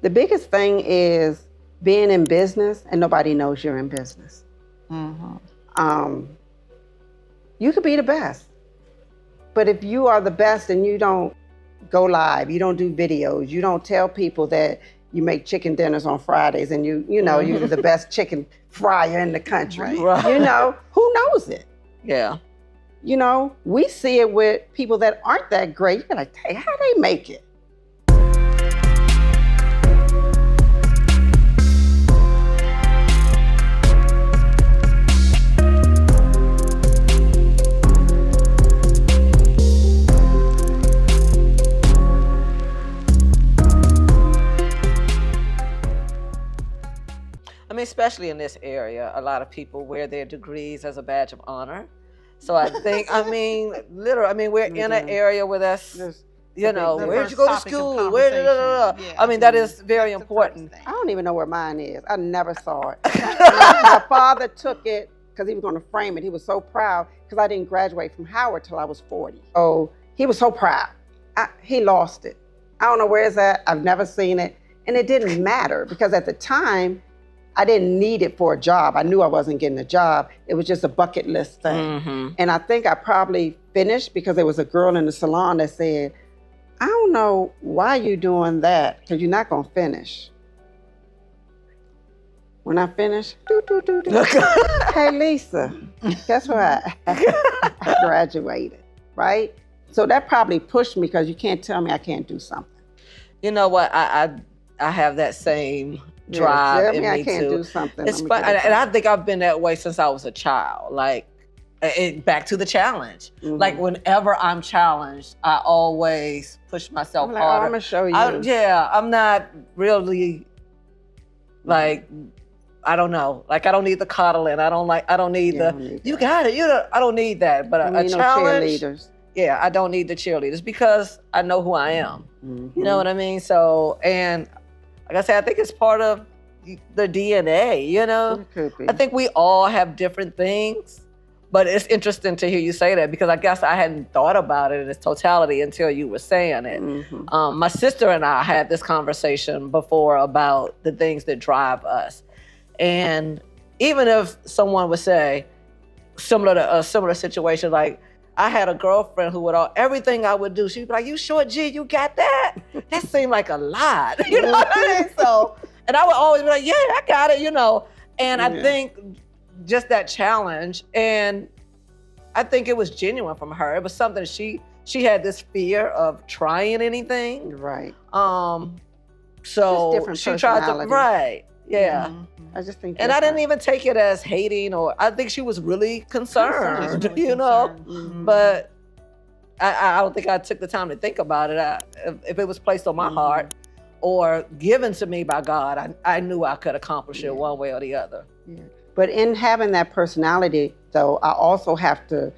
The biggest thing is being in business and nobody knows you're in business. You could be the best, but if you are the best and you don't go live, you don't do videos, you don't tell people that you make chicken dinners on Fridays and you're the best chicken fryer in the country. Right. Who knows it? Yeah. We see it with people that aren't that great. You're like, hey, how they make it? I mean, especially in this area, a lot of people wear their degrees as a badge of honor. So I think, literally, we're in an area where that's, where'd you go to school? That is very important. I don't even know where mine is. I never saw it. My father took it because he was going to frame it. He was so proud because I didn't graduate from Howard till I was 40. Oh, he was so proud. He lost it. I don't know where it's at. I've never seen it. And it didn't matter because at the time, I didn't need it for a job. I knew I wasn't getting a job. It was just a bucket list thing. And I think I probably finished because there was a girl in the salon that said, I don't know why you're doing that because you're not going to finish. When I finished, hey, Lisa, guess what? I graduated, right? So that probably pushed me because you can't tell me I can't do something. You know what? I have that same drive in me I can't too. Do something. And I think I've been that way since I was a child. Like, back to the challenge. Like, whenever I'm challenged, I always push myself harder. I'm gonna show you. I'm not really like, I don't know. Like, I don't need the coddling. I don't need you got it. I don't need that. But a challenge. No cheerleaders. Yeah, I don't need the cheerleaders because I know who I am. You know what I mean? So, and like I said, I think it's part of the DNA, It could be. I think we all have different things, but it's interesting to hear you say that because I guess I hadn't thought about it in its totality until you were saying it. My sister and I had this conversation before about the things that drive us. And even if someone would say, similar to a similar situation, like, I had a girlfriend who everything I would do, she'd be like, you sure, G, you got that? That seemed like a lot. You know what I mean? So, and I would always be like, yeah, I got it, And I think just that challenge, and I think it was genuine from her. It was something she had this fear of trying anything. Right. So she tried to, right. Yeah. I just think and I didn't even take it as hating, or I think she was really concerned, but I don't think I took the time to think about it. If it was placed on my heart or given to me by God, I knew I could accomplish it one way or the other. Yeah. But in having that personality, though, I also have to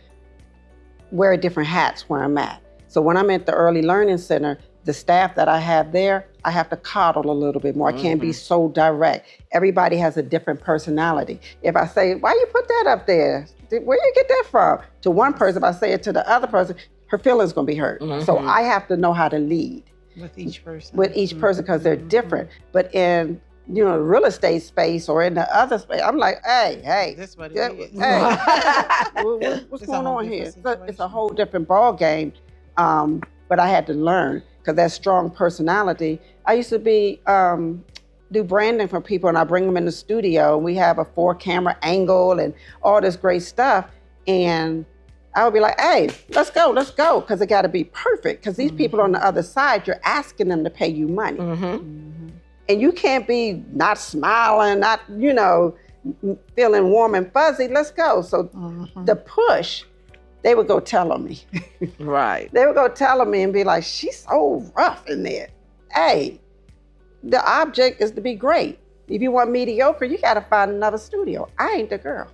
wear different hats where I'm at. So when I'm at the Early Learning Center, the staff that I have there, I have to coddle a little bit more. I can't be so direct. Everybody has a different personality. If I say, why you put that up there? Where you get that from? To one person, if I say it to the other person, her feelings gonna be hurt. So I have to know how to lead. With each person. Because they're different. But in the real estate space or in the other space, I'm like, hey. This what it is. Hey, what's going on here? It's a whole different ball game. But I had to learn because that strong personality. I used to do branding for people, and I bring them in the studio, and we have a 4-camera angle and all this great stuff. And I would be like, hey, let's go, because it got to be perfect. Because these people on the other side, you're asking them to pay you money. And you can't be not smiling, not, feeling warm and fuzzy. Let's go. So the push, they would go tell on me. Right. They would go tell on me and be like, she's so rough in there. Hey, the object is to be great. If you want mediocre, you got to find another studio. I ain't the girl.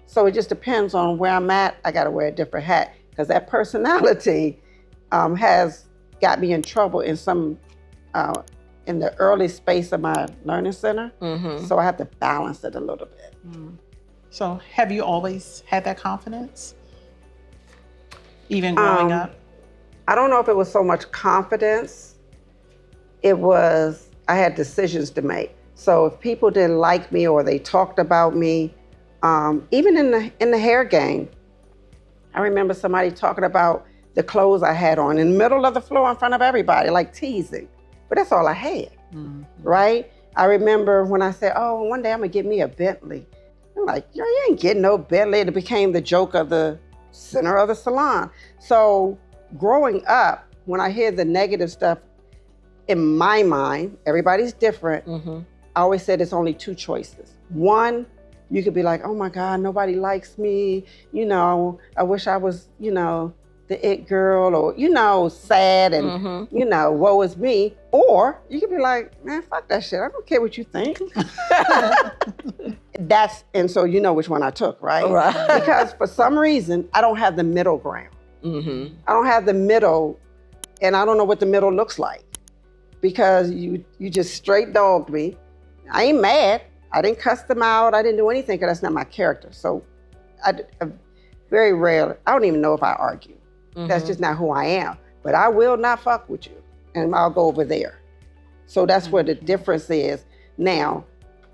So it just depends on where I'm at. I got to wear a different hat because that personality has got me in trouble in in the early space of my learning center. So I have to balance it a little bit. So have you always had that confidence? Even growing up? I don't know if it was so much confidence. It was I had decisions to make. So if people didn't like me or they talked about me, even in the hair game, I remember somebody talking about the clothes I had on in the middle of the floor in front of everybody, like teasing. But that's all I had, right? I remember when I said, oh, one day I'm gonna get me a Bentley. I'm like, you ain't getting no Bentley. It became the joke of the center of the salon. So growing up, when I hear the negative stuff, in my mind, everybody's different. I always said it's only two choices. One, you could be like, oh my God, nobody likes me. You know, I wish I was, you know, the it girl, or, you know, sad and, you know, woe is me. Or you could be like, man, fuck that shit. I don't care what you think. And so you know which one I took, right? Right. Because for some reason, I don't have the middle ground. I don't have the middle, and I don't know what the middle looks like. Because you just straight dogged me. I ain't mad. I didn't cuss them out. I didn't do anything because that's not my character. So I very rarely, I don't even know if I argue. That's just not who I am. But I will not fuck with you, and I'll go over there. So that's where the difference is. Now,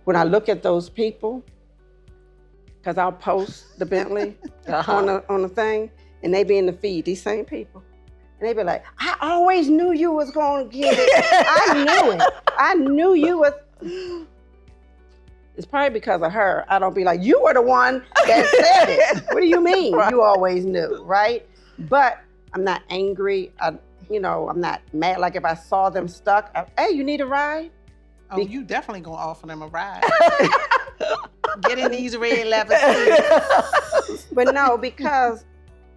when I look at those people, because I'll post the Bentley on the thing, and they be in the feed, these same people. And they be like, I always knew you was going to get it. I knew it. I knew you was. It's probably because of her. I don't be like, you were the one that said it. What do you mean? Right. You always knew, right? But I'm not angry. I'm not mad. Like if I saw them stuck, hey, you need a ride? Oh, you definitely gonna offer them a ride. Get in these red leather seats. But no, because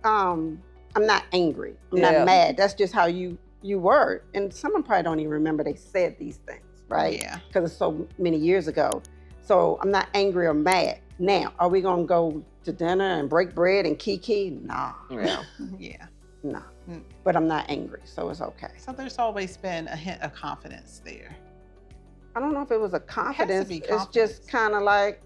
I'm not angry. I'm not mad. That's just how you were. And someone probably don't even remember they said these things, right? Yeah. Because it's so many years ago. So I'm not angry or mad. Now, are we gonna go to dinner and break bread and kiki? Nah. Yeah. Nah. But I'm not angry, so it's okay. So there's always been a hint of confidence there. I don't know if it was a confidence. It's just kind of like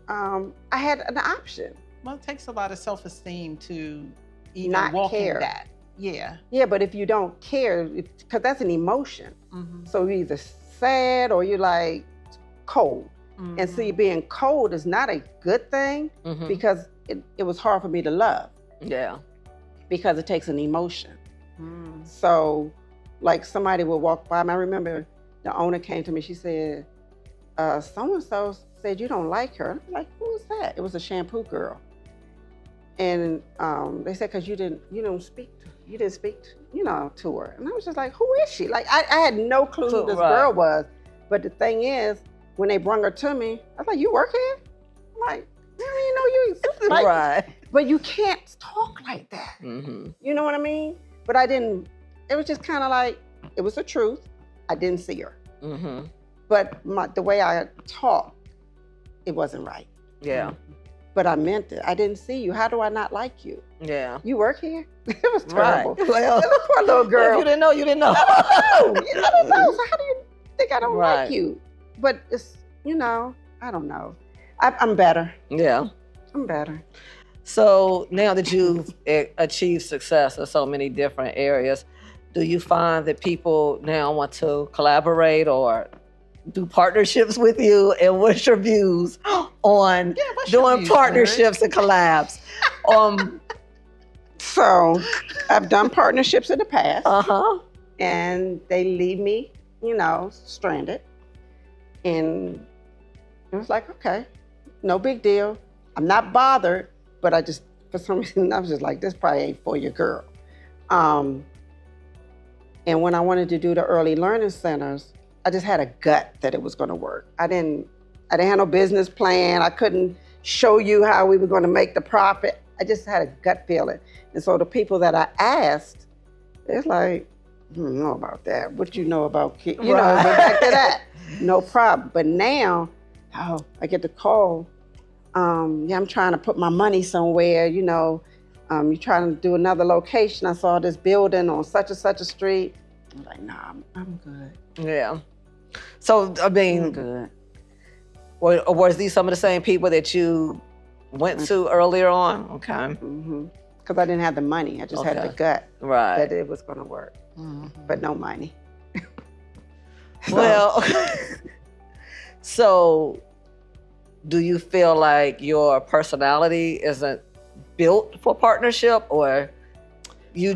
I had an option. Well, it takes a lot of self-esteem to even not walk care. in that. Yeah. Yeah, but if you don't care, because that's an emotion. So you're either sad or you're like cold. And see, being cold is not a good thing because it was hard for me to love. Yeah. Because it takes an emotion. So like somebody would walk by me. I remember the owner came to me, she said, so-and-so said you don't like her. I'm like, who is that? It was a shampoo girl. And they said, because you didn't speak to her. And I was just like, who is she? Like I had no clue who this girl was. But the thing is, when they brung her to me, I was like, you work here? I'm like, I didn't know you existed. Like, right. But you can't talk like that. You know what I mean? But I didn't, it was just kind of like, it was the truth. I didn't see her. But the way I talked, it wasn't right. Yeah. But I meant it. I didn't see you. How do I not like you? Yeah. You work here? It was terrible. Right. Well, poor little girl. If you didn't know, you didn't know. I don't know. So how do you think I don't like you? But it's, I don't know. I'm better. Yeah. I'm better. So now that you've achieved success in so many different areas, do you find that people now want to collaborate or do partnerships with you? And what's your views on doing partnerships and collabs? So I've done partnerships in the past. And they leave me, stranded. And it was like, okay, no big deal. I'm not bothered, but I just, for some reason, I was just like, this probably ain't for your girl. And when I wanted to do the early learning centers, I just had a gut that it was going to work. I didn't have no business plan. I couldn't show you how we were going to make the profit. I just had a gut feeling. And so the people that I asked, it's like, I don't know about that. What you know about kids? But back to that, no problem. But now, I get the call. I'm trying to put my money somewhere. You're trying to do another location. I saw this building on such and such a street. I'm like, nah, I'm good. Yeah. So, I mean, I'm good. Was these some of the same people that you went to earlier on? Okay. Because I didn't have the money. I just had the gut that it was going to work. But no money. Well, so do you feel like your personality isn't built for partnership, or you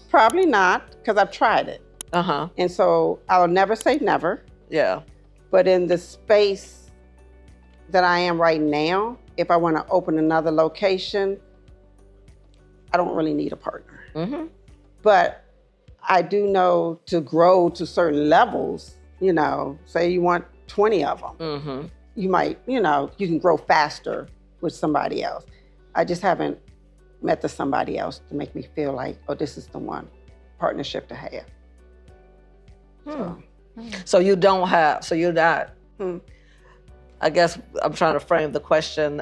Probably not, because I've tried it. Uh-huh. And so I'll never say never. Yeah. But in the space that I am right now, if I want to open another location, I don't really need a partner. Mm-hmm. But I do know to grow to certain levels, you know, say you want 20 of them. Mm-hmm. You might, you can grow faster with somebody else. I just haven't met somebody else to make me feel like, oh, this is the one partnership to have. So you're not, I guess I'm trying to frame the question.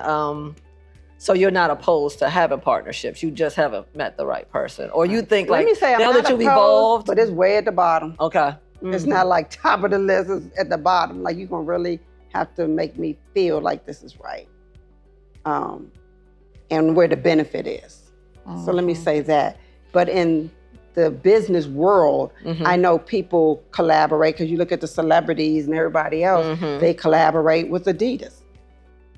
So you're not opposed to having partnerships. You just haven't met the right person. Or you think Let me say, I'm now not that you've opposed, evolved. but it's way at the bottom. Okay. Mm-hmm. It's not like top of the list, it's at the bottom. Like, you're going to really have to make me feel like this is right. And where the benefit is. Mm-hmm. So let me say that. But in the business world, I know people collaborate, because you look at the celebrities and everybody else, they collaborate with Adidas.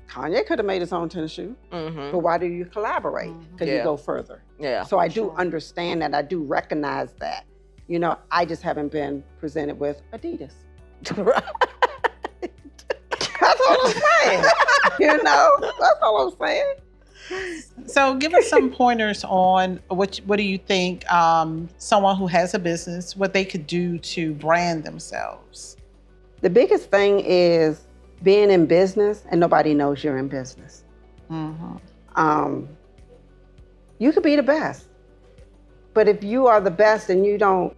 Kanye could have made his own tennis shoe, but why do you collaborate? Because you go further. Yeah. So I do understand that. I do recognize that. You know, I just haven't been presented with Adidas. That's all I'm saying. You know, that's all I'm saying. So give us some pointers on what do you think someone who has a business, what they could do to brand themselves? The biggest thing is being in business and nobody knows you're in business. You could be the best, but if you are the best and you don't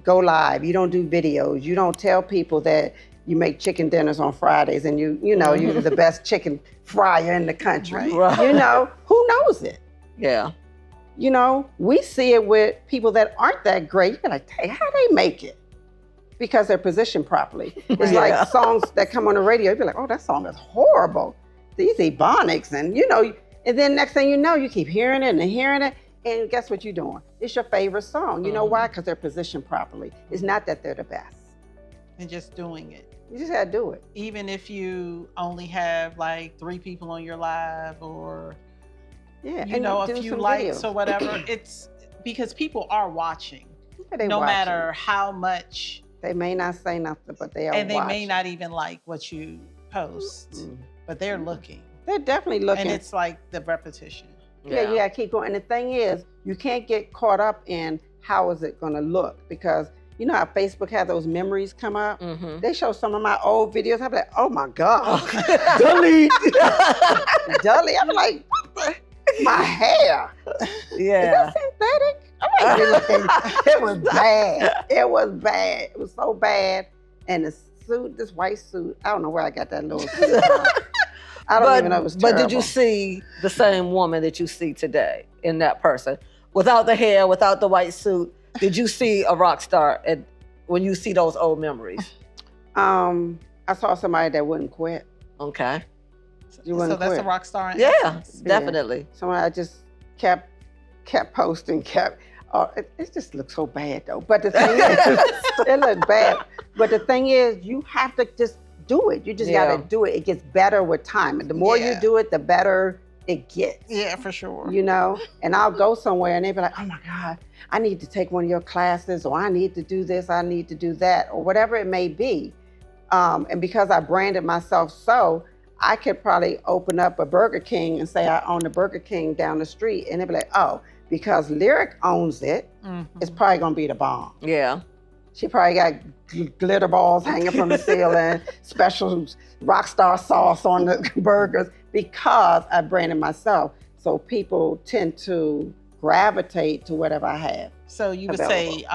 go live, you don't do videos, you don't tell people that you make chicken dinners on Fridays and you're the best chicken fryer in the country. Right. You know, who knows it? Yeah. You know, we see it with people that aren't that great. You're like, hey, how they make it? Because they're positioned properly. It's like songs that come on the radio. You'd be like, oh, that song is horrible. These ebonics, and and then next thing you know, you keep hearing it and hearing it. And guess what you're doing? It's your favorite song. You know why? Because they're positioned properly. It's not that they're the best. And just doing it. You just gotta do it. Even if you only have like 3 people on your live, or a few likes or whatever, it's because people are watching. No matter how much. They may not say nothing, but they are watching. And they may watching. not even like what you post, but they're looking. They're definitely looking. And it's like the repetition. Yeah, you gotta keep going. And the thing is, you can't get caught up in how is it gonna look, because you know how Facebook had those memories come up? They show some of my old videos. I'm like, oh my God. Delete. Delete. I'm like, what the? My hair. Yeah. Is that synthetic? I'm like, it was bad. It was bad. It was so bad. And the suit, this white suit, I don't know where I got that little suit from. I don't even know, it was terrible. But did you see the same woman that you see today in that person? Without the hair, without the white suit, did you see a rock star when you see those old memories? I saw somebody that wouldn't quit. Okay. So that's a rock star? Yeah, definitely. Someone I just kept posting, it just looks so bad though. But the thing is, it looks bad. But the thing is, you have to just do it. You just gotta do it. It gets better with time. And the more you do it, the better it gets. Yeah, for sure. You know? And I'll go somewhere and they'll be like, oh my God, I need to take one of your classes, or I need to do this, I need to do that, or whatever it may be. And because I branded myself so, I could probably open up a Burger King and say I own the Burger King down the street, and they'd be like, oh, because Lyric owns it, it's probably gonna be the bomb. Yeah. She probably got glitter balls hanging from the ceiling, special Rockstar sauce on the burgers, because I branded myself. So people tend to gravitate to whatever I have. So you would say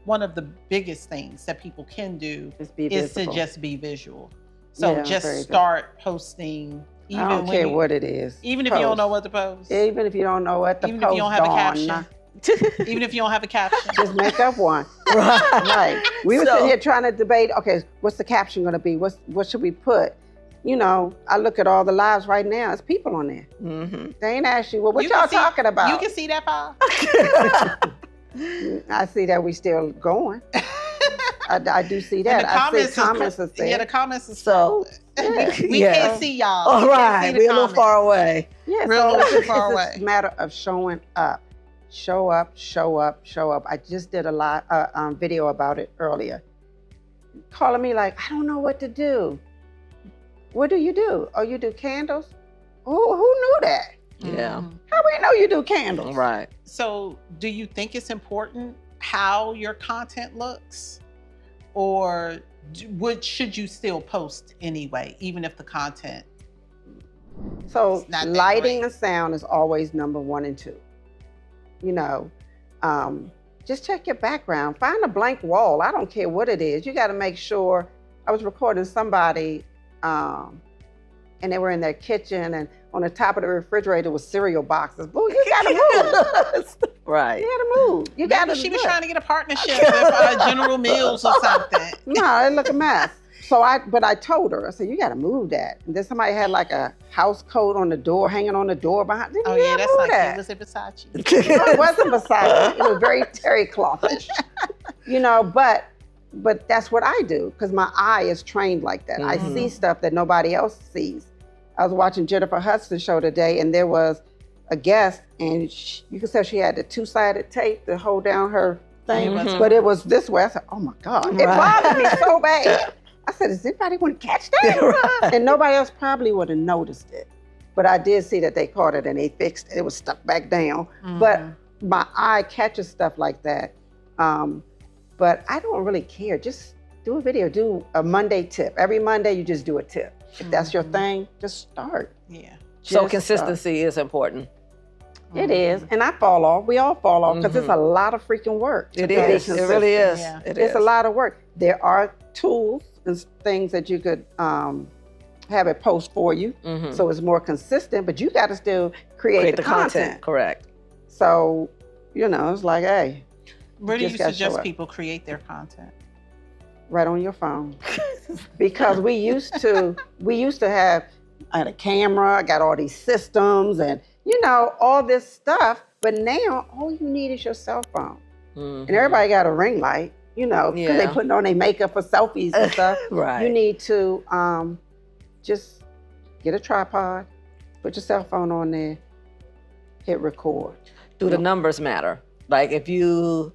one of the biggest things that people can do is to just be visual. So just start posting. Even I don't care what it is. Even if you don't know what to post. Even if you don't know what to post. Even if you don't have a caption. Even if you don't have a caption. Just make up one. Right. We were sitting here trying to debate, okay, what's the caption going to be? What should we put? You know, I look at all the lives right now. It's people on there. They ain't asked you, well, what y'all talking about? You can see that, Paul. I see that we still going. I do see that. I see comments is there. Yeah, the comments is so. We can't see y'all. All right, we're a little far away. Yeah, so it's a matter of showing up. Show up, show up, show up. I just did a video about it earlier. Calling me like, I don't know what to do. What do you do? Oh, you do candles? Who knew that? Yeah. How we know you do candles? Right. So do you think it's important how your content looks? Or should you still post anyway, even if the content So lighting and sound is always number 1 and 2. You know, just check your background. Find a blank wall. I don't care what it is. You got to make sure. I was recording somebody, and they were in their kitchen, and on the top of the refrigerator was cereal boxes. Boo, you got to move. Right. You got to move. You got to. She was trying to get a partnership with General Mills or something. No, it looked a mess. So I told her, I said, you got to move that. And then somebody had like a house coat on the door, hanging on the door behind. Oh yeah, that's like that. Was it Versace? No, it wasn't Versace. It was very terry clothish. You know, but that's what I do because my eye is trained like that. I see stuff that nobody else sees. I was watching Jennifer Hudson's show today, and there was a guest, and you could tell she had the 2-sided tape to hold down her thing, but it was this way. I said, oh my God, it bothered me so bad. I said, does anybody want to catch that? And nobody else probably would have noticed it. But I did see that they caught it and they fixed it. It was stuck back down. But my eye catches stuff like that. But I don't really care. Just do a video. Do a Monday tip. Every Monday, you just do a tip. If that's your thing, just start. Yeah. So consistency is important. It is. And I fall off. We all fall off because it's a lot of freaking work. It is. It really is. Yeah. It's a lot of work. There are tools and things that you could have it post for you, so it's more consistent. But you got to still create the content. Correct. So, you know, it's like, hey, where do you suggest people create their content? Right on your phone, because we used to have. I had a camera. I got all these systems and all this stuff. But now all you need is your cell phone, and everybody got a ring light. Because they putting on their makeup for selfies and stuff. Right. You need to just get a tripod, put your cell phone on there, hit record. Do the numbers matter? Like if you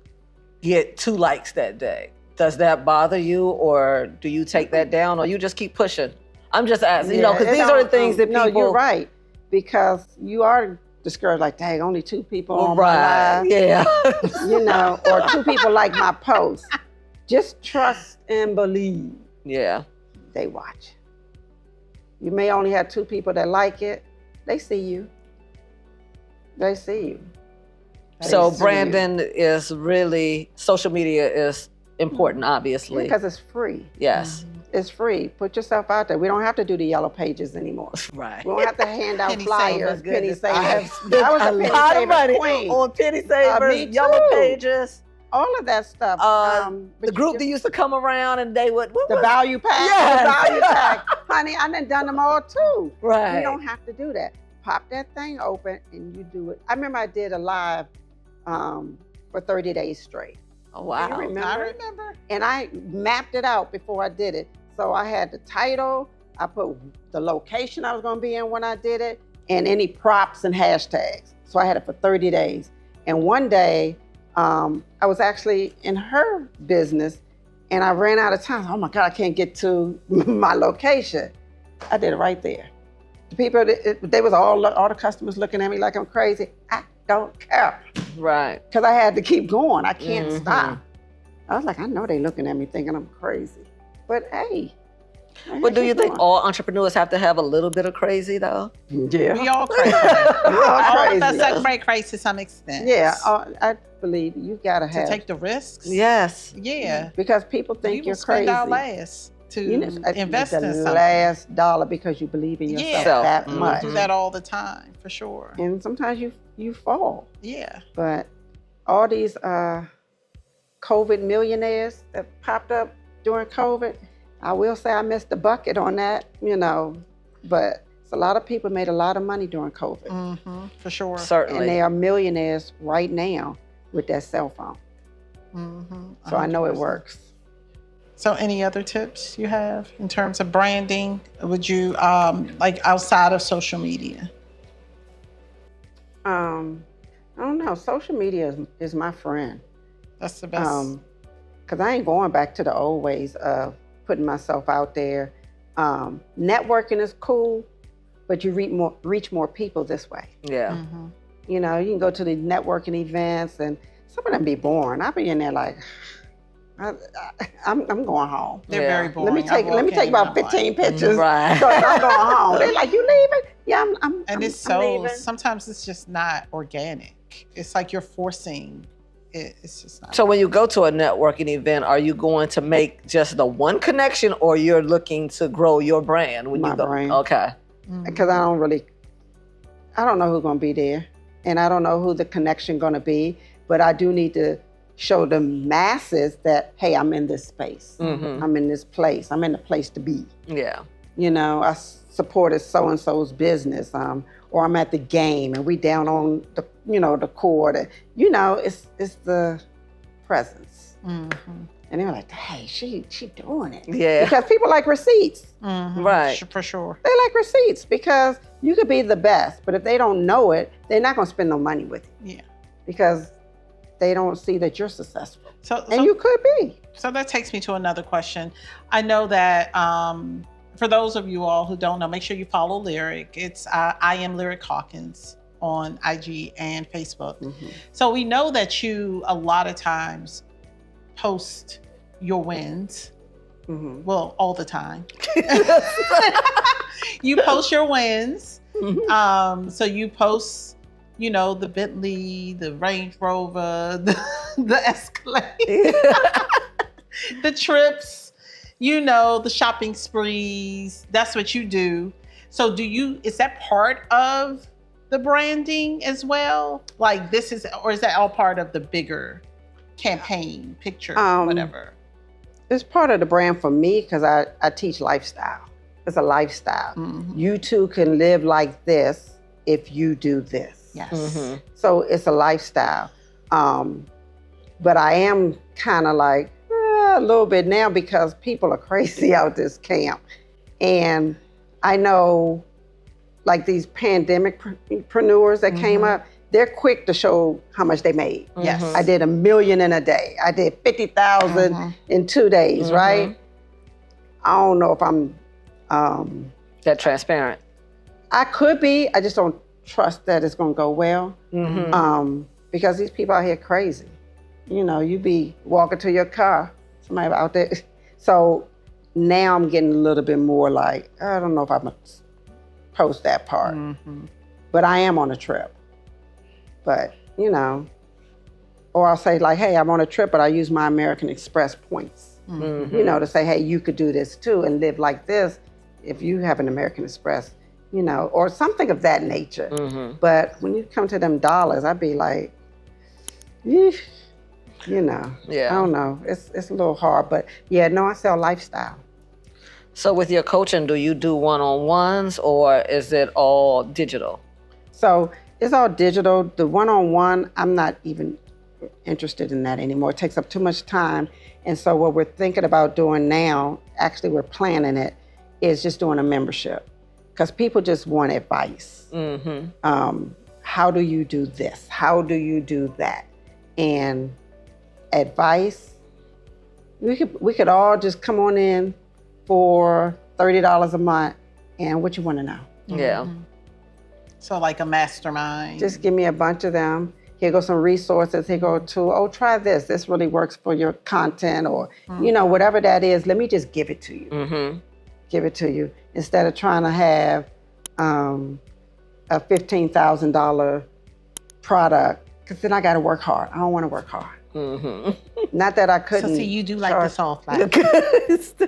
get 2 likes that day, does that bother you, or do you take that down, or you just keep pushing? I'm just asking, because these are the things that people. No, you're right, because you are discouraged. Like, dang, only 2 people on my live. Yeah. Or 2 people like my post. Just trust and believe. Yeah. They watch. You may only have 2 people that like it. They see you. They see you. So branding is really, social media is important, obviously. Because it's free. Yes. It's free. Put yourself out there. We don't have to do the yellow pages anymore. Right. We don't have to hand out flyers, penny savers. I was a lot of money on penny savers, yellow pages. All of that stuff. The group that used to come around and they would... The value pack. Yes. The value pack. Honey, I done them all too. Right. You don't have to do that. Pop that thing open and you do it. I remember I did a live for 30 days straight. Oh, wow. Do you remember? I remember. And I mapped it out before I did it. So I had the title, I put the location I was going to be in when I did it, and any props and hashtags. So I had it for 30 days. And one day, I was actually in her business, and I ran out of time. Oh my God, I can't get to my location. I did it right there. The people, they was all the customers looking at me like I'm crazy. I don't care. Right. Because I had to keep going. I can't stop. I was like, I know they looking at me thinking I'm crazy. But hey. But do you think all entrepreneurs have to have a little bit of crazy though? Yeah. We all crazy. All of us are crazy to some extent. Yeah, I believe you gotta have. To take the risks? Yes. Yeah. Because people think you're crazy. We will spend our last to invest in something. The last dollar because you believe in yourself that much. We do that all the time, for sure. And sometimes you fall. Yeah. But all these COVID millionaires that popped up during COVID, I will say I missed the bucket on that, but a lot of people made a lot of money during COVID. For sure. Certainly. And they are millionaires right now with that cell phone. So I know it works. So any other tips you have in terms of branding? Would you, like outside of social media? I don't know. Social media is my friend. That's the best. Because I ain't going back to the old ways of putting myself out there. Networking is cool, but you reach more people this way. Yeah. Mm-hmm. You know, you can go to the networking events and some of them be boring. I'll be in there like, I'm going home. They're very boring. Let me take about 15 pictures. Right. So I'm going home. They're like, you leaving? Yeah, I'm leaving. Sometimes it's just not organic. It's like you're forcing it. It's just not. So when you go to a networking event, are you going to make just the one connection, or you're looking to grow your brand when you go? Brand. Okay. Because I don't know who's going to be there. And I don't know who the connection going to be. But I do need to show the masses that, hey, I'm in this space. Mm-hmm. I'm in this place. I'm in the place to be. Yeah. You know, I supported so-and-so's business, or I'm at the game and we down on the, the court. And, it's the presence. Mm-hmm. And they were like, hey, she doing it. Yeah. Because people like receipts. Mm-hmm. Right. For sure. They like receipts because you could be the best, but if they don't know it, they're not going to spend no money with you. Yeah. Because they don't see that you're successful. So you could be. So that takes me to another question. I know that for those of you all who don't know, make sure you follow Lyric. It's I am Lyric Hawkins on IG and Facebook. Mm-hmm. So we know that you a lot of times post your wins. Mm-hmm. Well, all the time. You post your wins. Mm-hmm. So you post, the Bentley, the Range Rover, the Escalade, the trips, the shopping sprees. That's what you do. So is that part of the branding as well? Like or is that all part of the bigger campaign picture, whatever? It's part of the brand for me because I teach lifestyle. It's a lifestyle. Mm-hmm. You too can live like this if you do this. Yes. Mm-hmm. So it's a lifestyle. But I am kind of like a little bit now because people are crazy out this camp. And I know like these pandemicpreneurs that came up, they're quick to show how much they made. Yes. I did $1 million in a day. I did 50,000 in 2 days, right? I don't know if I'm that transparent. I could be. I just don't trust that it's going to go well. Mm-hmm. Because these people out here crazy. You be walking to your car, somebody out there. So now I'm getting a little bit more like, I don't know if I'm going to post that part. Mm-hmm. But I am on a trip. But, or I'll say like, hey, I'm on a trip, but I use my American Express points. Mm-hmm. To say, hey, you could do this too and live like this if you have an American Express, or something of that nature. Mm-hmm. But when you come to them dollars, I'd be like, yeah. I don't know. It's a little hard, but yeah, no, I sell lifestyle. So with your coaching, do you do one-on-ones or is it all digital? So it's all digital. The one-on-one, I'm not even interested in that anymore. It takes up too much time. And so what we're thinking about doing now, actually we're planning it, is just doing a membership. Because people just want advice. Mm-hmm. How do you do this? How do you do that? And advice, we could all just come on in for $30 a month. And what you want to know? Yeah. So like a mastermind. Just give me a bunch of them. Here go some resources. Here go try this. This really works for your content or, whatever that is. Let me just give it to you. Mm-hmm. Give it to you instead of trying to have a $15,000 product because then I got to work hard. I don't want to work hard. Mm-hmm. Not that I couldn't. So see, you do like the soft life.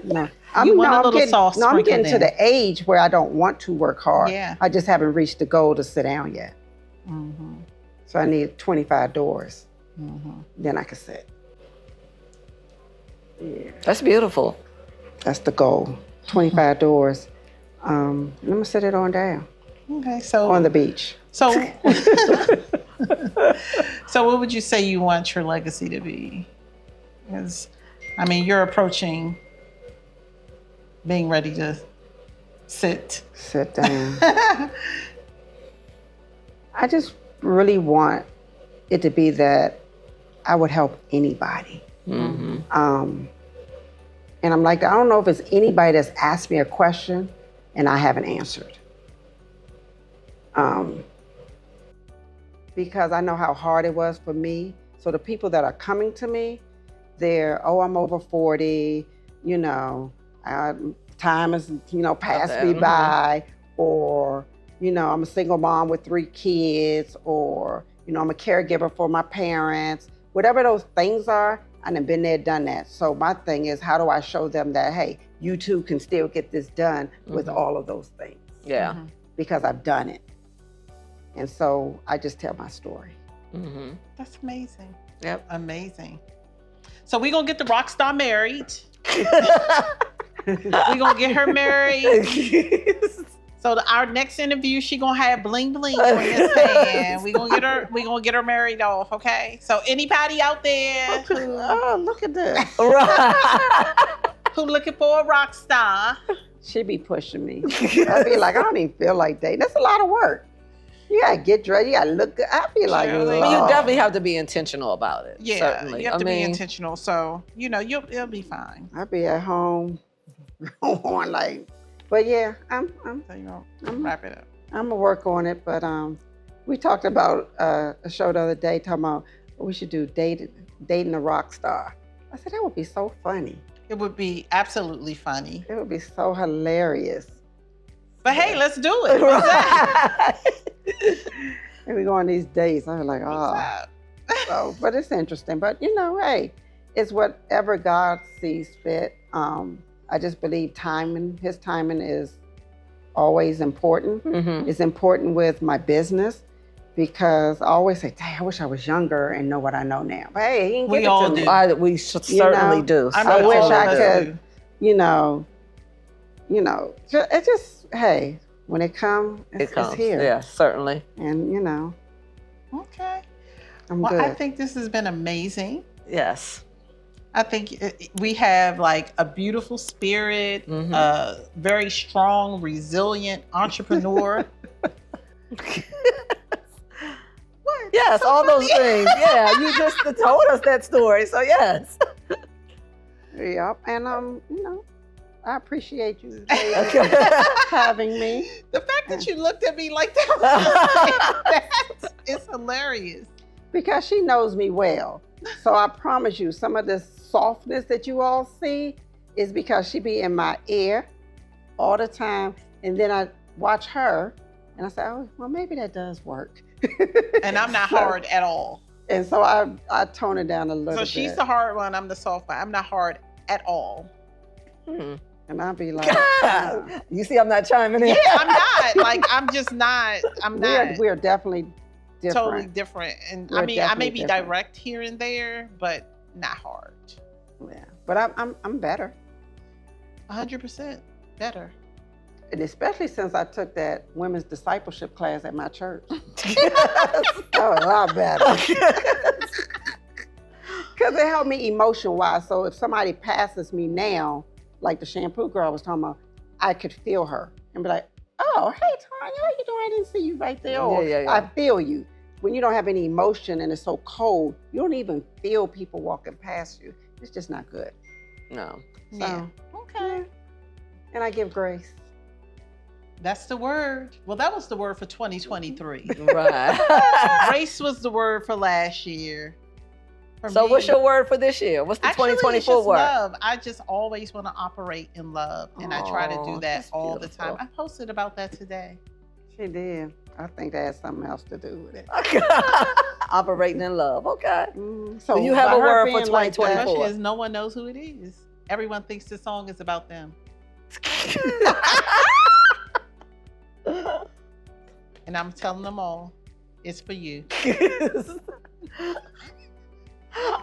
No, you want a little soft sprinkle. I'm getting to the age where I don't want to work hard. Yeah. I just haven't reached the goal to sit down yet. Mm-hmm. So I need 25 doors. Mm-hmm. Then I can sit. Yeah. That's beautiful. That's the goal. 25 doors. I'm gonna sit it on down. Okay, so on the beach. So, so what would you say you want your legacy to be? Because, you're approaching being ready to sit down. I just really want it to be that I would help anybody. Mm-hmm. And I'm like, I don't know if it's anybody that's asked me a question and I haven't answered. Because I know how hard it was for me. So the people that are coming to me, they're, I'm over 40, time has, passed me by, or, I'm a single mom with 3 kids, or, I'm a caregiver for my parents. Whatever those things are, I done been there, done that. So my thing is, how do I show them that, hey, you too can still get this done with all of those things? Yeah. Because I've done it. And so I just tell my story. Mm-hmm. That's amazing. Yep. Amazing. So we're going to get the Rockstar married. We're going to get her married. So our next interview, she going to have bling bling on his hand. We're going to get her married off, okay? So anybody out there look at this. Who looking for a rock star? She be pushing me. I'd be like, I don't even feel like dating. That's a lot of work. You gotta get dressed. You gotta look good. I feel like, you definitely have to be intentional about it. Yeah, certainly. You have to be intentional. So you'll be fine. I'll be at home, on like, but yeah, I'm wrap it up. I'm gonna work on it. But we talked about a show the other day talking about we should do dating a rock star. I said that would be so funny. It would be absolutely funny. It would be so hilarious. But hey, let's do it. What's that? And we go on these dates. I'm like, so, but it's interesting. But hey, it's whatever God sees fit. I just believe timing. His timing is always important. Mm-hmm. It's important with my business because I always say, "Dang, I wish I was younger and know what I know now." But hey, he can give it to me. We certainly do. I wish I could. It just hey. When it comes, it's here. Yeah, certainly. And, Okay. I'm good. I think this has been amazing. Yes. I think we have like a beautiful spirit, a very strong, resilient entrepreneur. What? Yes, so all those things. Yeah, you just told us that story, so yes. Yep, and I appreciate you having me. The fact that you looked at me like that, it's hilarious. Because she knows me well. So I promise you, some of this softness that you all see is because she be in my ear all the time. And then I watch her and I say, oh, well, maybe that does work. And I'm not hard at all. And so I tone it down a little bit. So she's the hard one, I'm the soft one. I'm not hard at all. And I'll be like, you see, I'm not chiming in. Yeah, I'm not. Like, I'm just not. I'm not. We're definitely different. Totally different. And I mean, I may be direct here and there, but not hard. Yeah, but I'm better. 100% better. And especially since I took that women's discipleship class at my church. That was a lot better. Because it helped me emotion-wise. So if somebody passes me now, like the shampoo girl I was talking about, I could feel her and be like, oh, hey, Tanya, how you doing? I didn't see you right there. Or I feel you. When you don't have any emotion and it's so cold, you don't even feel people walking past you. It's just not good. No. So, yeah. Okay. And I give grace. That's the word. Well, that was the word for 2023. Right. Grace was the word for last year. So what's your word for this year? What's the 2024 word? Love. I just always want to operate in love. And I try to do that all the time. I posted about that today. She did. I think that has something else to do with it. Operating in love. Okay. So you have a word for 2024. The question is, no one knows who it is. Everyone thinks the song is about them. And I'm telling them all, it's for you.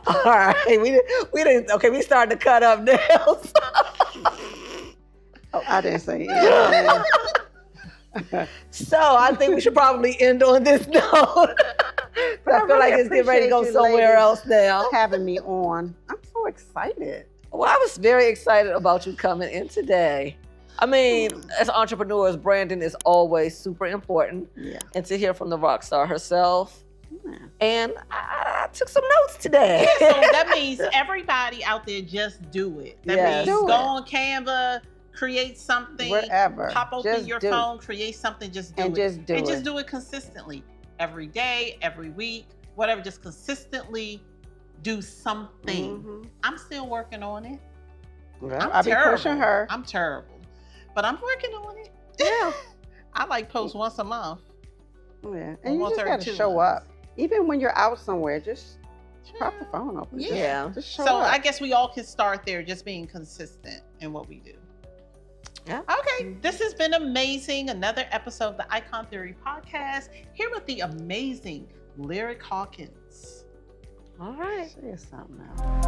All right, we didn't. Okay, we started to cut up nails. Oh, I didn't say it. So I think we should probably end on this note. But I feel like it's getting ready to go somewhere else now. Having me on, I'm so excited. Well, I was very excited about you coming in today. I mean, as entrepreneurs, branding is always super important. Yeah. And to hear from the rock star herself. Yeah. And I took some notes today. Yeah, so that means everybody out there just do it. That means go on Canva, create something. Wherever. Pop open your phone, create something, just do it. Just do it consistently. Every day, every week, whatever, just consistently do something. Mm-hmm. I'm still working on it. Well, I'll be pushing her. I'm terrible. But I'm working on it. Yeah. I like post once a month. Yeah. And you just got to show up. Even when you're out somewhere, just pop the phone open. Yeah. Just show up. I guess we all can start there, just being consistent in what we do. Yeah. Okay. This has been amazing. Another episode of the Icon Theory Podcast. Here with the amazing Lyric Hawkins. All right. Say something now.